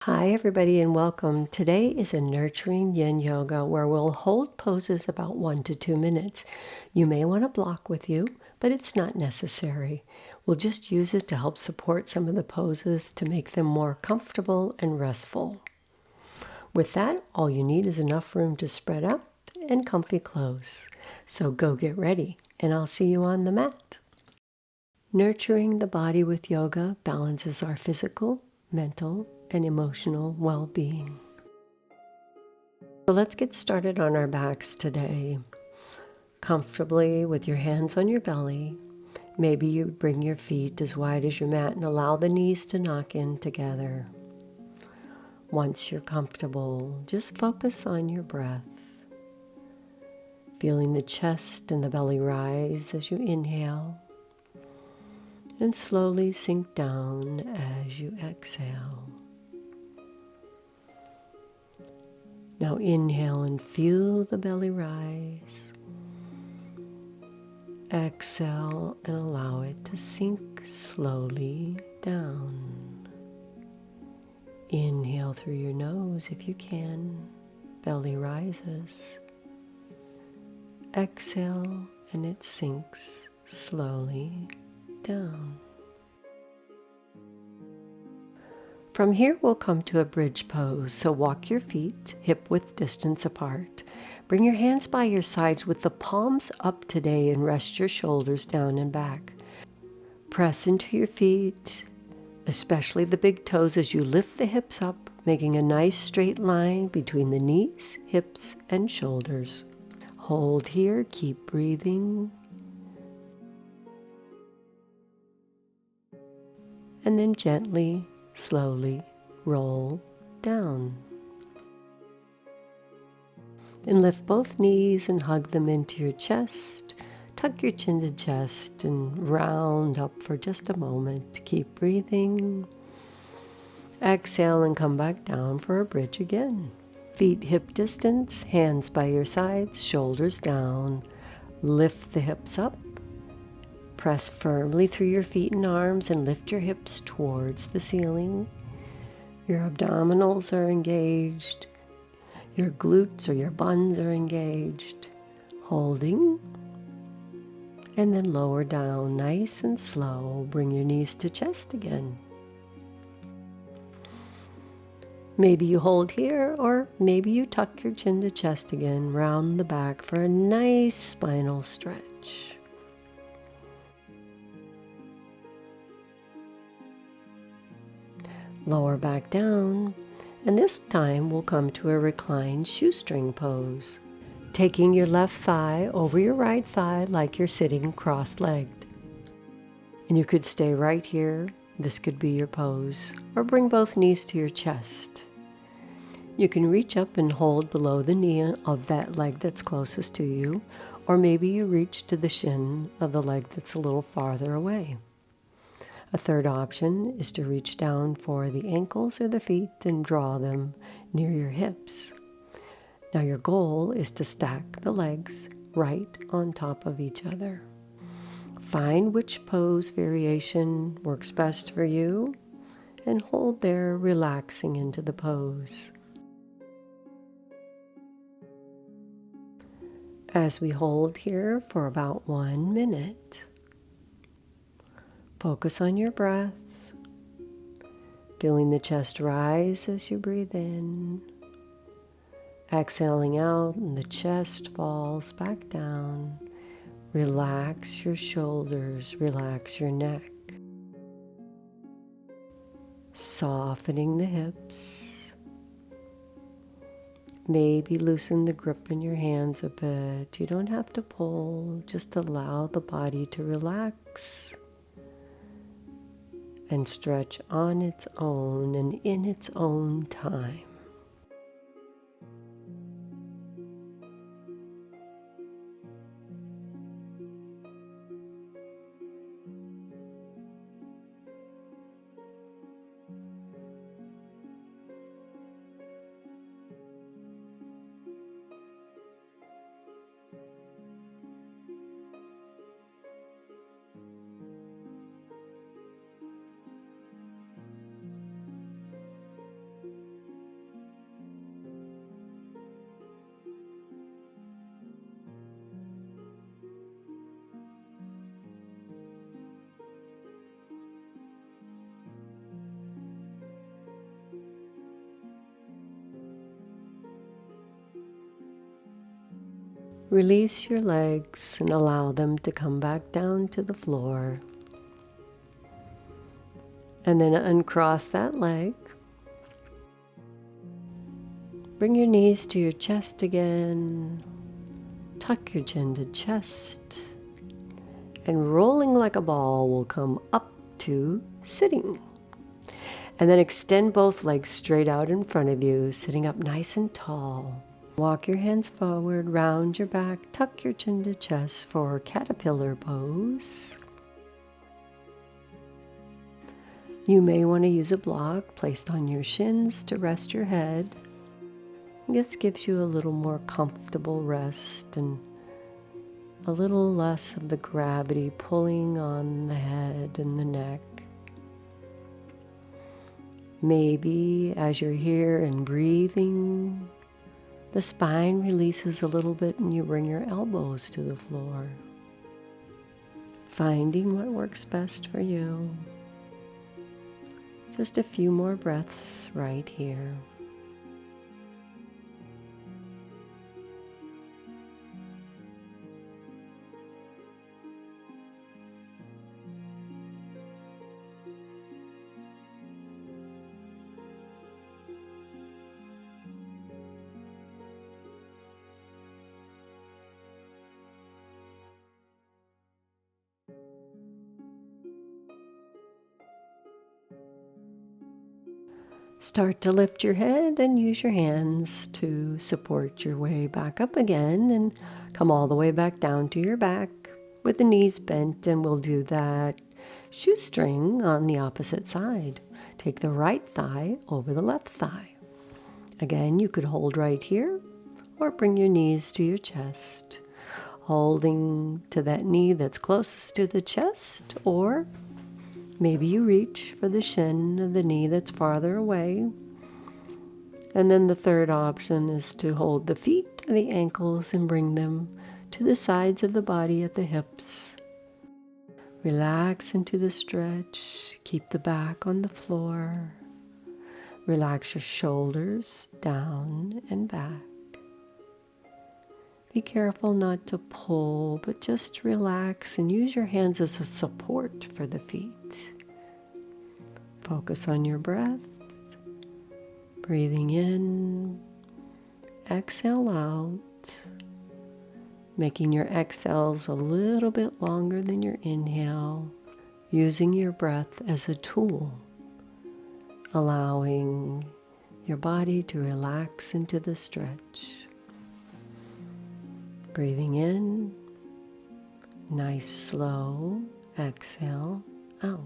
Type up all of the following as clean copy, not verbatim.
Hi everybody and welcome. Today is a nurturing Yin Yoga where we'll hold poses about 1 to 2 minutes. You may want a block with you, but it's not necessary. We'll just use it to help support some of the poses to make them more comfortable and restful. With that, all you need is enough room to spread out and comfy clothes. So go get ready and I'll see you on the mat. Nurturing the body with yoga balances our physical, mental, and emotional well-being. So let's get started on our backs today. Comfortably with your hands on your belly. Maybe you bring your feet as wide as your mat and allow the knees to knock in together. Once you're comfortable, just focus on your breath. Feeling the chest and the belly rise as you inhale and slowly sink down as you exhale. Now inhale and feel the belly rise. Exhale and allow it to sink slowly down. Inhale through your nose if you can. Belly rises. Exhale and it sinks slowly down. From here we'll come to a bridge pose, so walk your feet hip-width distance apart. Bring your hands by your sides with the palms up today and rest your shoulders down and back. Press into your feet, especially the big toes as you lift the hips up, making a nice straight line between the knees, hips, and shoulders. Hold here, keep breathing. And then gently, slowly roll down. Then lift both knees and hug them into your chest. Tuck your chin to chest and round up for just a moment. Keep breathing. Exhale and come back down for a bridge again. Feet hip distance, hands by your sides, shoulders down. Lift the hips up. Press firmly through your feet and arms and lift your hips towards the ceiling. Your abdominals are engaged. Your glutes or your buns are engaged. Holding. And then lower down nice and slow. Bring your knees to chest again. Maybe you hold here, or maybe you tuck your chin to chest again. Round the back for a nice spinal stretch. Lower back down, and this time we'll come to a reclined shoestring pose. Taking your left thigh over your right thigh like you're sitting cross-legged. And you could stay right here. This could be your pose, or bring both knees to your chest. You can reach up and hold below the knee of that leg that's closest to you, or maybe you reach to the shin of the leg that's a little farther away. A third option is to reach down for the ankles or the feet and draw them near your hips. Now your goal is to stack the legs right on top of each other. Find which pose variation works best for you and hold there, relaxing into the pose. As we hold here for about 1 minute, focus on your breath, feeling the chest rise as you breathe in, exhaling out and the chest falls back down. Relax your shoulders, relax your neck, softening the hips. Maybe loosen the grip in your hands a bit. You don't have to pull, just allow the body to relax and stretch on its own and in its own time. Release your legs and allow them to come back down to the floor. And then uncross that leg. Bring your knees to your chest again. Tuck your chin to chest. And rolling like a ball will come up to sitting. And then extend both legs straight out in front of you, sitting up nice and tall. Walk your hands forward, round your back, tuck your chin to chest for caterpillar pose. You may want to use a block placed on your shins to rest your head. This gives you a little more comfortable rest and a little less of the gravity pulling on the head and the neck. Maybe as you're here and breathing, the spine releases a little bit and you bring your elbows to the floor. Finding what works best for you. Just a few more breaths right here. Start to lift your head and use your hands to support your way back up again and come all the way back down to your back with the knees bent, and we'll do that shoestring on the opposite side. Take the right thigh over the left thigh. Again, you could hold right here or bring your knees to your chest, holding to that knee that's closest to the chest, or maybe you reach for the shin of the knee that's farther away. And then the third option is to hold the feet or the ankles and bring them to the sides of the body at the hips. Relax into the stretch. Keep the back on the floor. Relax your shoulders down and back. Be careful not to pull, but just relax and use your hands as a support for the feet. Focus on your breath. Breathing in, exhale out, making your exhales a little bit longer than your inhale, using your breath as a tool, allowing your body to relax into the stretch. Breathing in, nice slow exhale out.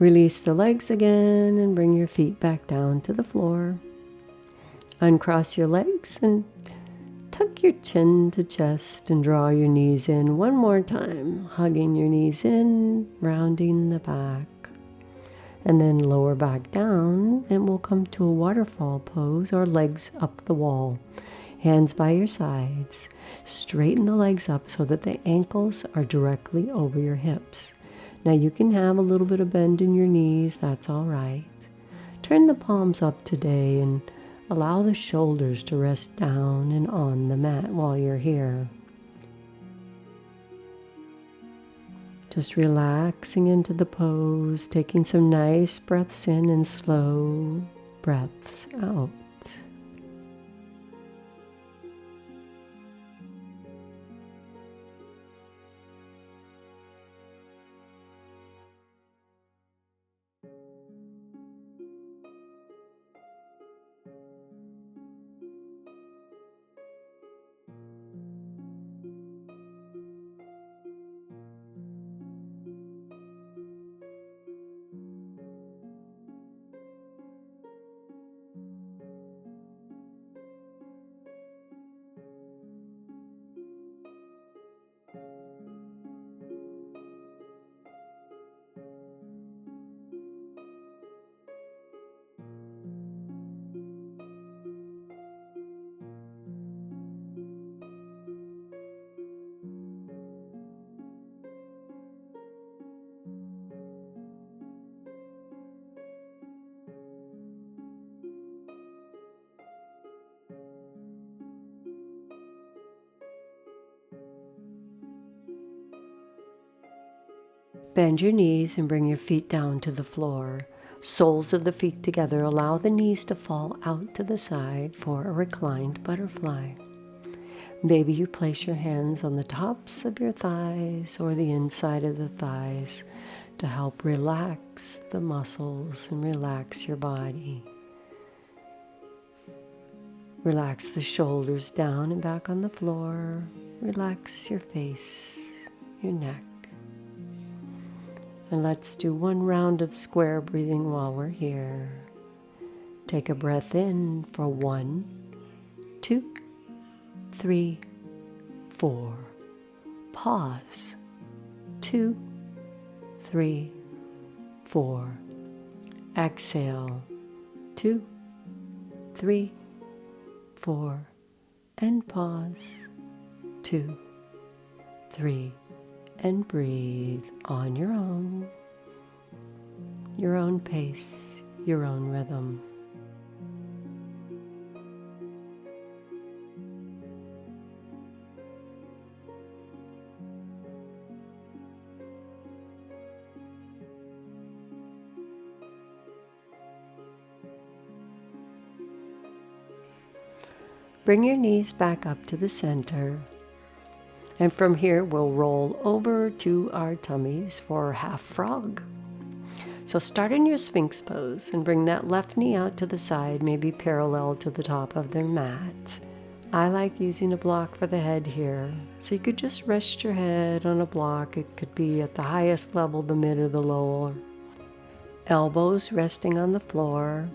Release the legs again and bring your feet back down to the floor. Uncross your legs and tuck your chin to chest and draw your knees in one more time, hugging your knees in, rounding the back. And then lower back down and we'll come to a waterfall pose, or legs up the wall. Hands by your sides. Straighten the legs up so that the ankles are directly over your hips. Now you can have a little bit of bend in your knees, that's all right. Turn the palms up today and allow the shoulders to rest down and on the mat while you're here. Just relaxing into the pose, taking some nice breaths in and slow breaths out. Bend your knees and bring your feet down to the floor. Soles of the feet together. Allow the knees to fall out to the side for a reclined butterfly. Maybe you place your hands on the tops of your thighs or the inside of the thighs to help relax the muscles and relax your body. Relax the shoulders down and back on the floor. Relax your face, your neck. And let's do one round of square breathing while we're here. Take a breath in for 1, 2, 3, 4. Pause. 2, 3, 4. Exhale. 2, 3, 4. And pause. 2, 3. And breathe on your own pace, your own rhythm. Bring your knees back up to the center. And from here, we'll roll over to our tummies for half frog. So start in your Sphinx pose and bring that left knee out to the side, maybe parallel to the top of their mat. I like using a block for the head here. So you could just rest your head on a block. It could be at the highest level, the mid, or the lower. Elbows resting on the floor.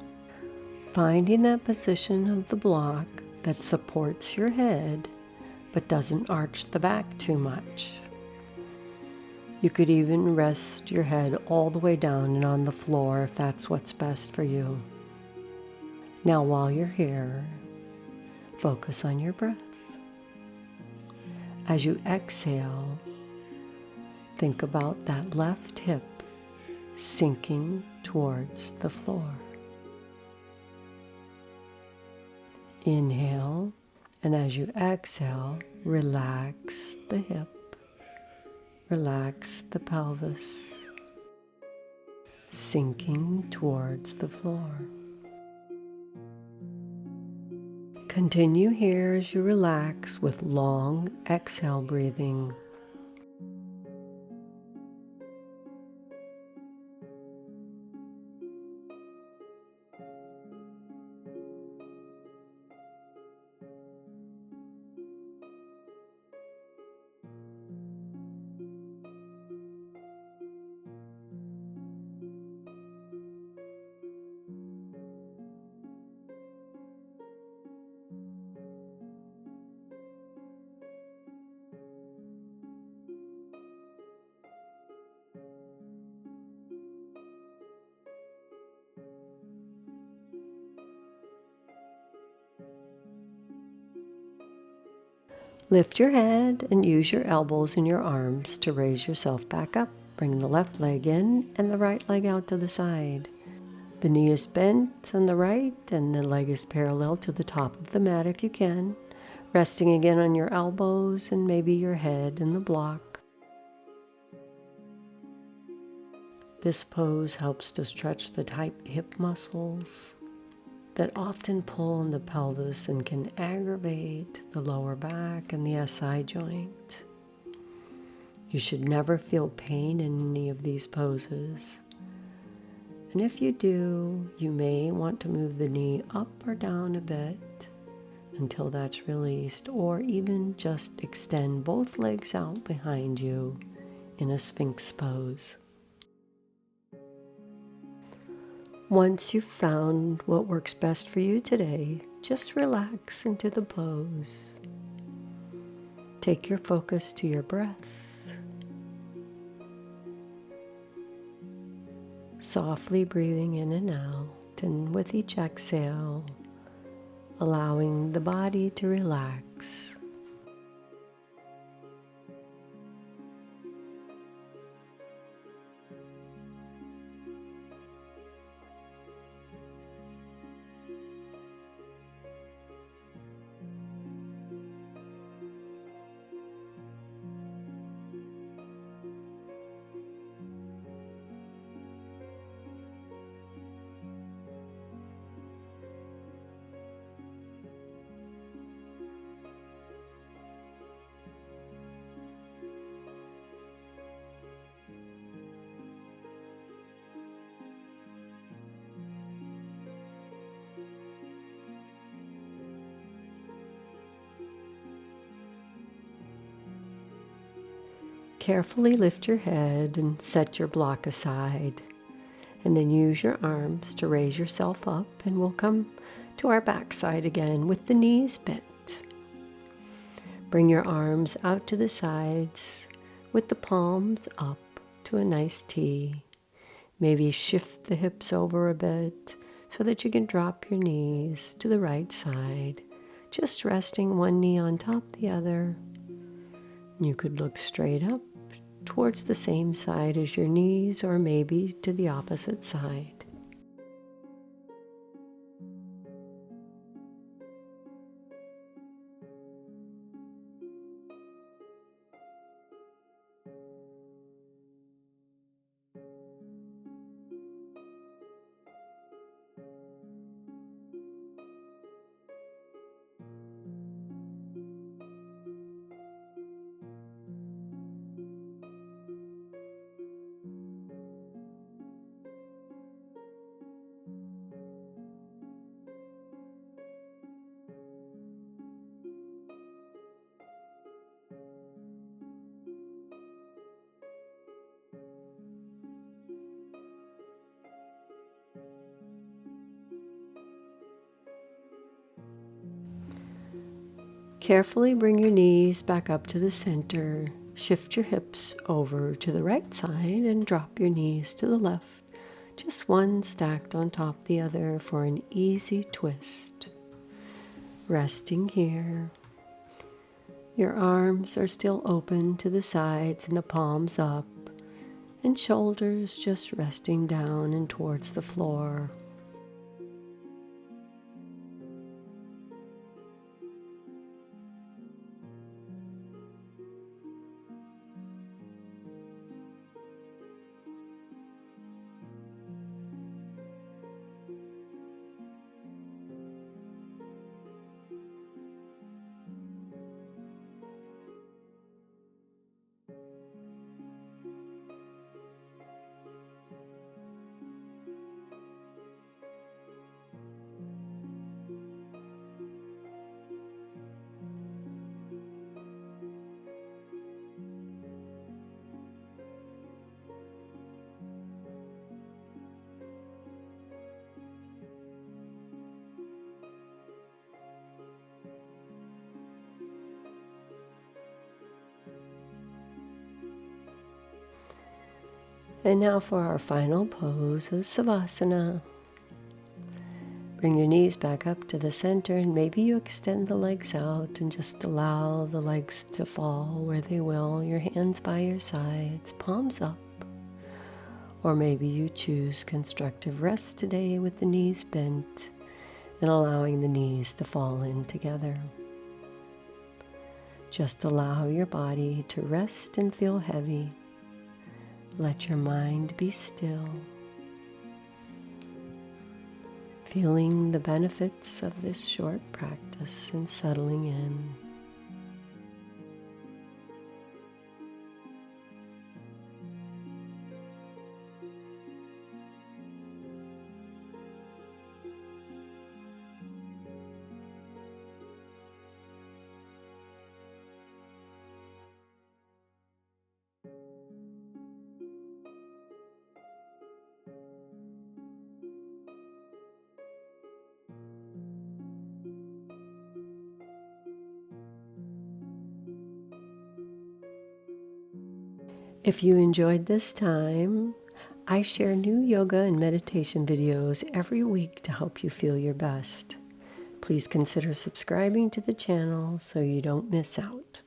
Finding that position of the block that supports your head but doesn't arch the back too much. You could even rest your head all the way down and on the floor if that's what's best for you. Now while you're here, focus on your breath. As you exhale, think about that left hip sinking towards the floor. Inhale. And as you exhale, relax the hip, relax the pelvis, sinking towards the floor. Continue here as you relax with long exhale breathing. Lift your head and use your elbows and your arms to raise yourself back up. Bring the left leg in and the right leg out to the side. The knee is bent on the right and the leg is parallel to the top of the mat if you can. Resting again on your elbows and maybe your head in the block. This pose helps to stretch the tight hip muscles that often pull on the pelvis and can aggravate the lower back and the SI joint. You should never feel pain in any of these poses. And if you do, you may want to move the knee up or down a bit until that's released, or even just extend both legs out behind you in a Sphinx pose. Once you've found what works best for you today, just relax into the pose. Take your focus to your breath. Softly breathing in and out, and with each exhale, allowing the body to relax. Carefully lift your head and set your block aside. And then use your arms to raise yourself up, and we'll come to our backside again with the knees bent. Bring your arms out to the sides with the palms up to a nice T. Maybe shift the hips over a bit so that you can drop your knees to the right side, just resting one knee on top of the other. You could look straight up towards the same side as your knees, or maybe to the opposite side. Carefully bring your knees back up to the center. Shift your hips over to the right side and drop your knees to the left. Just one stacked on top of the other for an easy twist. Resting here. Your arms are still open to the sides and the palms up, and shoulders just resting down and towards the floor. And now for our final pose of Savasana. Bring your knees back up to the center, and maybe you extend the legs out and just allow the legs to fall where they will. Your hands by your sides, palms up. Or maybe you choose constructive rest today with the knees bent and allowing the knees to fall in together. Just allow your body to rest and feel heavy. Let your mind be still. Feeling the benefits of this short practice and settling in. If you enjoyed this time, I share new yoga and meditation videos every week to help you feel your best. Please consider subscribing to the channel so you don't miss out.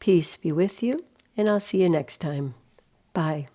Peace be with you, and I'll see you next time. Bye.